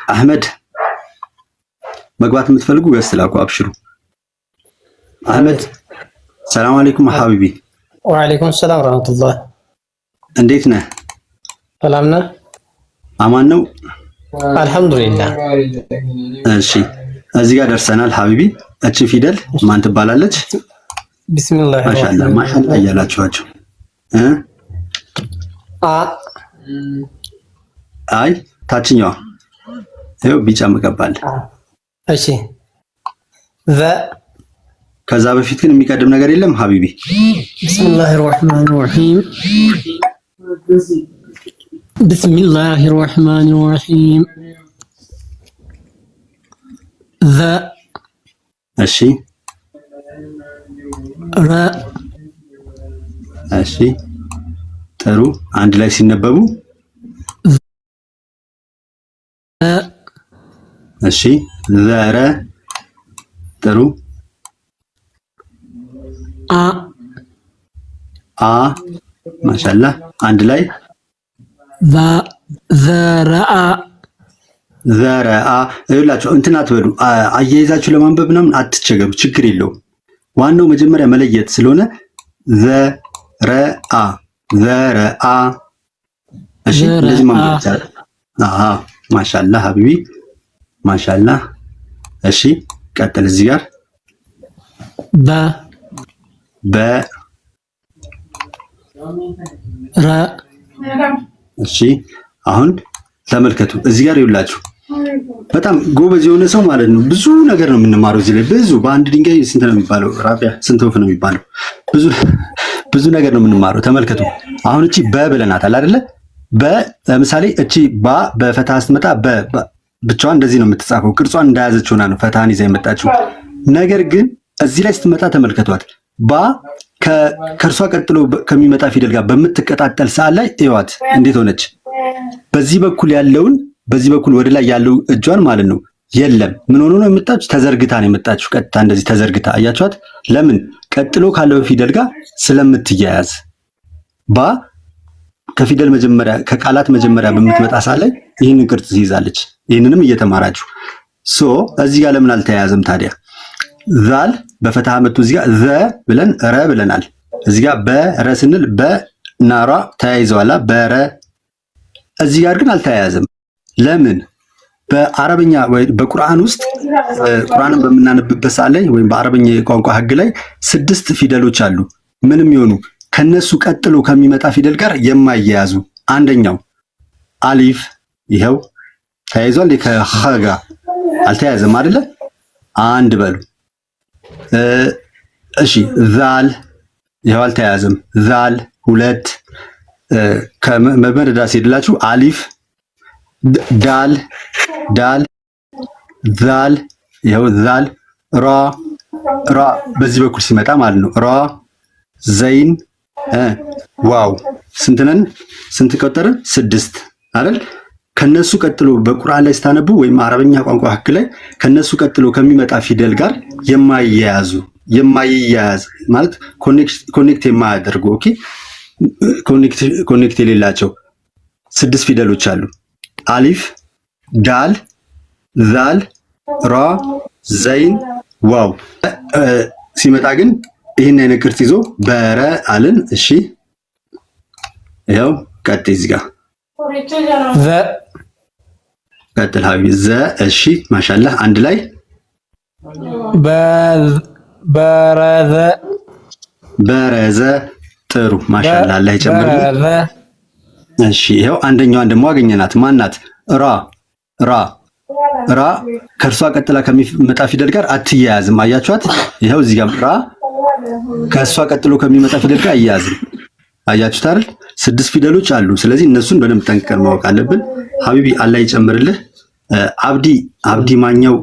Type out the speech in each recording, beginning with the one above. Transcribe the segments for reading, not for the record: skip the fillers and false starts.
አህመድ መግባት የምትፈልጉ ገስላኩ አብሽሩ። አህመድ ሰላም አለይኩም ሐቢቢ። ወአለይኩም ሰላም ወራህመቱላህ። እንዴት ነህ? ሰላም ነህ? አማን ነው አልሐምዱሊላህ። እሺ እዚህ ጋር ደርሰናል ሐቢቢ። እቺ ፊደል ማን ትባላለች? ቢስሚላህ ማሻአላህ ማሻአላህ እያላችኋቸው አይ ታችኛዋ ይኸው ቢጫ መቀባል። እሺ ከዛ በፊት ግን የሚቀድም ነገር የለም ሐቢቢ። ቢስሚላሂር ረህማኒር ረሂም ቢስሚላሂር ረህማኒር ረሂም እሺ እሺ ጥሩ አንድ ላይ ሲነበቡ እሺ ዘረ ጥሩ አ ማሻአላህ አንድ ላይ ዘረአ ይላችሁ እንትን አትበሉ። አያይዛችሁ ለማንበብ ምናምን አትቸገሩ፣ ችግር የለውም። ዋናው መጀመሪያ መለየት ስለሆነ ዘረአ እሺ እንደዚህ ማንበብ ይቻላል። ማሻአላህ ሀቢቢ ማሻአላህ። እሺ ቀጥል። እዚህ ጋር እሺ አሁን ተመልከቱ። እዚህ ጋር ይውላችሁ በጣም ጎበዝ የሆነ ሰው ማለት ነው። ብዙ ነገር ነው የምንማረው እዚህ ላይ ብዙ። በአንድ ድንጋይ ስንት ነው የሚባለው? ራቢያ ስንት ወፍ ነው የሚባለው? ብዙ ነገር ነው የምንማረው። ተመልከቱ። አሁን እቺ ብለናታል አይደለ? ለምሳሌ እቺ በፈታ ስትመጣ ብቻዋን እንደዚህ ነው የምትጻፈው። ቅርጿን እንደያዘች ሆና ነው ፈታን ይዛ የመጣችው። ነገር ግን እዚህ ላይ ስትመጣ ተመልከቷት። ከእርሷ ቀጥሎ ከሚመጣ ፊደል ጋር በምትቀጣጠል ሰዓት ላይ እዩዋት እንዴት ሆነች። በዚህ በኩል ወደ ላይ ያለው እጇን ማለት ነው የለም። ምን ሆኖ ነው የመጣችው? ተዘርግታ ነው የመጣችው። ቀጥታ እንደዚህ ተዘርግታ አያችኋት? ለምን? ቀጥሎ ካለው ፊደል ጋር ስለምትያያዝ። ከፊደል መጀመሪያ ከቃላት መጀመሪያ በምትመጣ ሰዓት ላይ ይህንን ቅርጽ ትይዛለች። ይህንንም እየተማራችሁ እዚህ ጋር ለምን አልተያያዘም ታዲያ? ዛል በፈትሐ መቱ እዚህ ጋር ብለን ረ ብለናል። እዚህ ጋር በረ ስንል በናራ ተያይዘዋል። በረ እዚህ ጋር ግን አልተያያዘም። ለምን? በአረበኛ ወይ በቁርአን ውስጥ ቁርአንን በምናነብበት ሰዓት ላይ ወይም በአረበኛ የቋንቋ ህግ ላይ 6 ፊደሎች አሉ። ምንም ይሆኑ ከነሱ ቀጥሎ ከሚመጣ ፊደል ጋር የማይያያዙ። አንደኛው አሊፍ ይኸው ተያይዟል። ከኸ ጋር አልተያያዘም አይደለ? አንድ በሉ። እሺ ዛል ይኸው አልተያያዘም። ዛል 2 ከመመረዳ ሲሄድላችሁ አሊፍ ዳል ዛል ይኸው ዛል ራ በዚህ በኩል ሲመጣ ማለት ነው። ራ ዘይን ዋው ስንት ቆጠርን? 6 አይደል? ከነሱ ቀጥሎ በቁርአን ላይ ስታነቡ ወይም አረበኛ ቋንቋ ህግ ላይ ከነሱ ቀጥሎ ከሚመጣ ፊደል ጋር የማይያያዝ ማለት ኮኔክት የማያደርጉ ኦኬ፣ ኮኔክት የሌላቸው 6 ፊደሎች አሉ። አሊፍ ዳል ዛል ራ ዘይን ዋው። ሲመጣ ግን ይህን አይነት ቅርጽ ይዞ በረ አልን። እሺ ይኸው ቀጥይ እዚህ ጋር ቀጥል ሀቢቢ እሺ ማሻአላህ አንድ ላይ በረዘ ጥሩ ማሻአላህ አላህ ይጨምርልህ። እሺ ይኸው አንደኛዋን ደግሞ አገኘናት። ማናት? ራ ከእርሷ ቀጥላ ከሚመጣ ፊደል ጋር አትያያዝም። አያችኋት? ይኸው እዚህ ጋር ራ ከእሷ ቀጥሎ ከሚመጣ ፊደል ጋር አያያዝም። አያችሁት አይደል? 6 ፊደሎች አሉ። ስለዚህ እነሱን በደንብ ጠንቅቀን ማወቅ አለብን። ሀቢቢ አላህ ይጨምርልህ። አብዲ ማኛው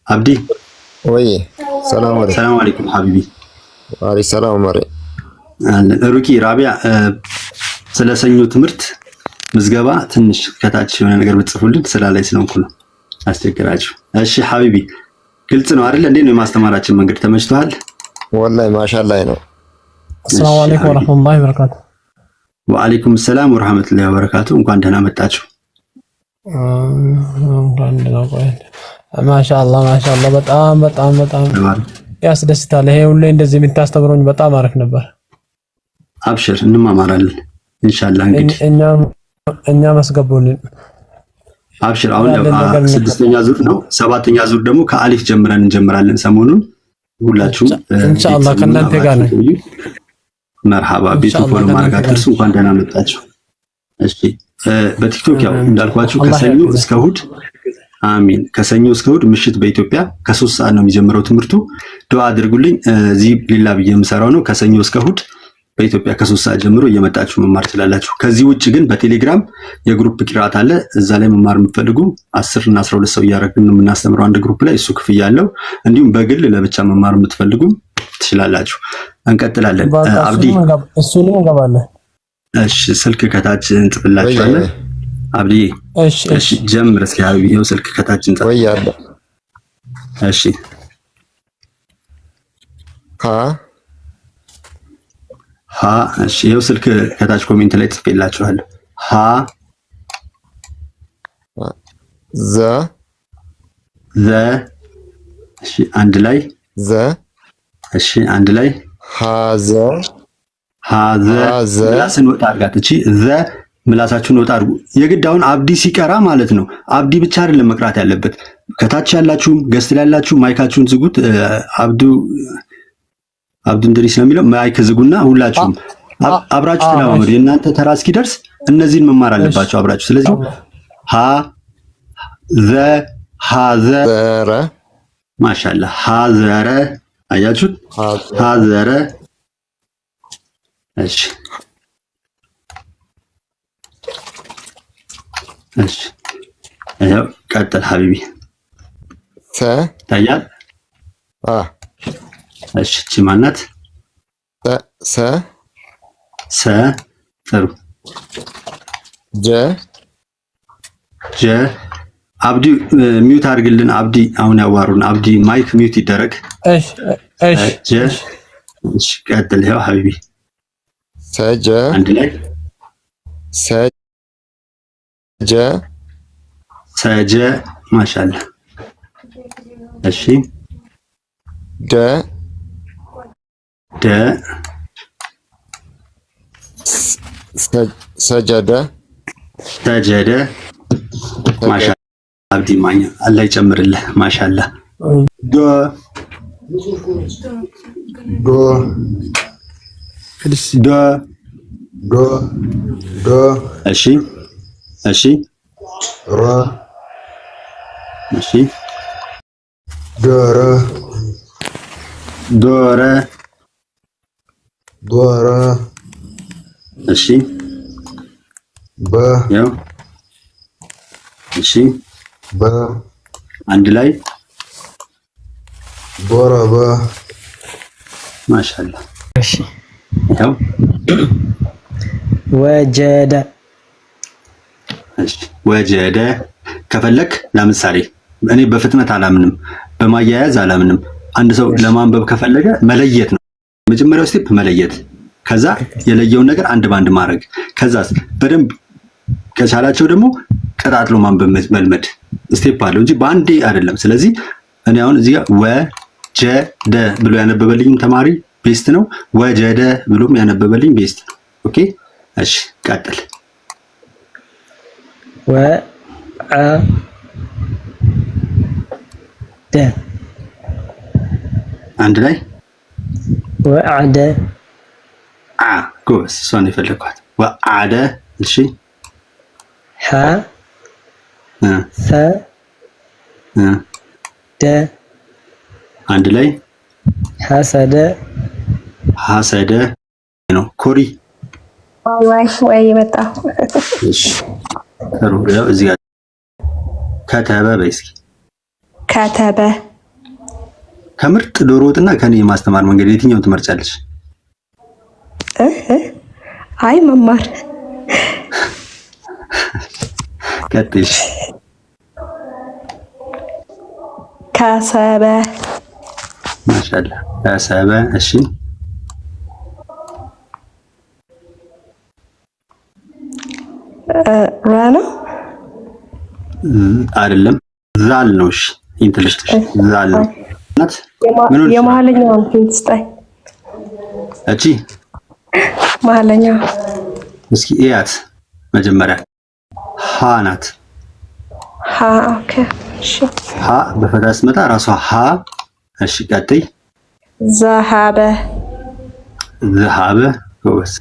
አብዲ ወይ ሰላም አለይኩም ሀቢቢ። ወአለይኩም ሰላም ማሪ ሩቂ ራቢያ ስለ ሰኞ ትምህርት ምዝገባ ትንሽ ከታች የሆነ ነገር ብትጽፉልን ስላ ላይ ስለሆንኩ ነው አስቸግራችሁ። እሺ ሀቢቢ ግልጽ ነው አይደል? እንዴት ነው የማስተማራችን መንገድ ተመችቷል? ወላሂ ማሻአላህ ነው። አሰላሙ አለይኩም ወራህመቱላሂ ወበረካቱ። ወአለይኩም ሰላም ወራህመቱላሂ ወበረካቱ። እንኳን ደህና መጣችሁ። ማሻአላህ በጣም ያስደስታል። ይሄ ሁሌ እንደዚህ የምታስተምሩኝ በጣም አሪፍ ነበር። አብሽር እንማማራለን ኢንሻአላህ። እንግዲህ እኛ መስገቡልን አብሽር። አሁን ስድስተኛ ዙር ነው። ሰባተኛ ዙር ደግሞ ከአሊፍ ጀምረን እንጀምራለን ሰሞኑን። ሁላችሁም ኢንሻአላህ ከእናንተ ጋር ነኝ። መርሐባ። ቤቱ ፎሎ ማድረግ አትርሱ። እንኳን ደህና መጣችሁ። እሺ በቲክቶክ ያው እንዳልኳችሁ ከሰኞ እስከ እሑድ አሚን፣ ከሰኞ እስከ እሑድ ምሽት በኢትዮጵያ ከ3 ሰዓት ነው የሚጀምረው ትምህርቱ። ዱዓ አድርጉልኝ። እዚህ ሊላ ብዬ የምሰራው ነው። ከሰኞ እስከ እሑድ በኢትዮጵያ ከ3 ሰዓት ጀምሮ እየመጣችሁ መማር ትችላላችሁ። ከዚህ ውጭ ግን በቴሌግራም የግሩፕ ቂራአት አለ። እዛ ላይ መማር የምትፈልጉ 10 እና 12 ሰው እያደረግን ነው የምናስተምረው አንድ ግሩፕ ላይ፣ እሱ ክፍያ አለው። እንዲሁም በግል ለብቻ መማር የምትፈልጉ ትችላላችሁ። እንቀጥላለን። አብዲ እሱንም እንገባለን። እሺ ስልክ ከታች እንጽፍላችኋለን። አብዲ እሺ ጀምር እስኪ። ይኸው ስልክ ከታች እንጽፍ። እሺ ሀ እሺ ይኸው ስልክ ከታች ኮሜንት ላይ ጽፌላችኋለሁ። ሀ ዘ እሺ አንድ ላይ እሺ አንድ ላይ ሀዘ ምላስን ወጣ አድርጋት። እቺ ዘ ምላሳችሁን ወጣ አድርጉ። የግድ አሁን አብዲ ሲቀራ ማለት ነው። አብዲ ብቻ አይደለም መቅራት ያለበት። ከታች ያላችሁም ገስት ላይ ያላችሁ ማይካችሁን ዝጉት። አብዱ እንድሪስ ነው የሚለው ማይክ ዝጉና ሁላችሁም አብራችሁ ተለማመዱ። የእናንተ ተራ እስኪደርስ እነዚህን መማር አለባችሁ አብራችሁ። ስለዚህ ሀዘረ ማሻአላህ ሀዘረ አያችሁት? ሀዘረ እሺ እሺ ያው ቀጥል ሀቢቢ ታያል። እሺ እቺ ማናት? ጥሩ ጀ አብዲ ሚውት አድርግልን። አብዲ አሁን ያዋሩን። አብዲ ማይክ ሚውት ይደረግ። እሺ ቀጥል። ያው ሀቢቢ አንድ ላይ ሰጀ ማሻአላህ። እሺ ሰጀደ ማሻአላህ። አብዲ ማኛ አላህ ይጨምርልህ። ማሻአላህ ዶ እሺ እሺ ራ እሺ ዶረ እሺ ያው እሺ አንድ ላይ ቦረበ ማሻአላህ። እሺ ያው ወጀደ እሺ ወጀደ። ከፈለክ ለምሳሌ እኔ በፍጥነት አላምንም፣ በማያያዝ አላምንም። አንድ ሰው ለማንበብ ከፈለገ መለየት ነው መጀመሪያው ስቴፕ፣ መለየት። ከዛ የለየውን ነገር አንድ ባንድ ማድረግ። ከዛስ በደንብ ከቻላቸው ደግሞ ቀጣጥሎ ማንበብ መልመድ ስቴፕ አለው እንጂ በአንዴ አይደለም። ስለዚህ እኔ አሁን እዚህ ጋር ወጀደ ብሎ ያነበበልኝ ተማሪ ቤስት ነው። ወጀደ ብሎም ያነበበልኝ ቤስት ነው። ኦኬ እሺ ቀጥል። ወዐደ አንድ ላይ ወዐደ ጎበዝ። እሷን የፈለኳት ወዐደ። እሺ ሐሰደ አንድ ላይ ሐሰደ ነው። ኮሪ ወይ መጣ። እሺ ጥሩ። ያው እዚህ ጋር ከተበ በይ እስኪ። ከተበ ከምርጥ ዶሮ ወጥና ከኔ የማስተማር መንገድ የትኛውን ትመርጫለሽ? አይ መማር። ቀጥልሽ። ከሰበ ማሻአላህ ከሰበ። እሺ ራ ነው አይደለም ዛል ነው። እሺ ኢንተለስት ዛል ነው። ናት የመሀለኛውን ሂንት ስጠኝ። እቺ መሀለኛው እስኪ እያት መጀመሪያ ሃ ናት። ሃ ኦኬ። እሺ ሃ በፈታ ስትመጣ ራሷ ሃ። እሺ ቀጥይ። ዘሃበ ዘሃበ ጎበዝ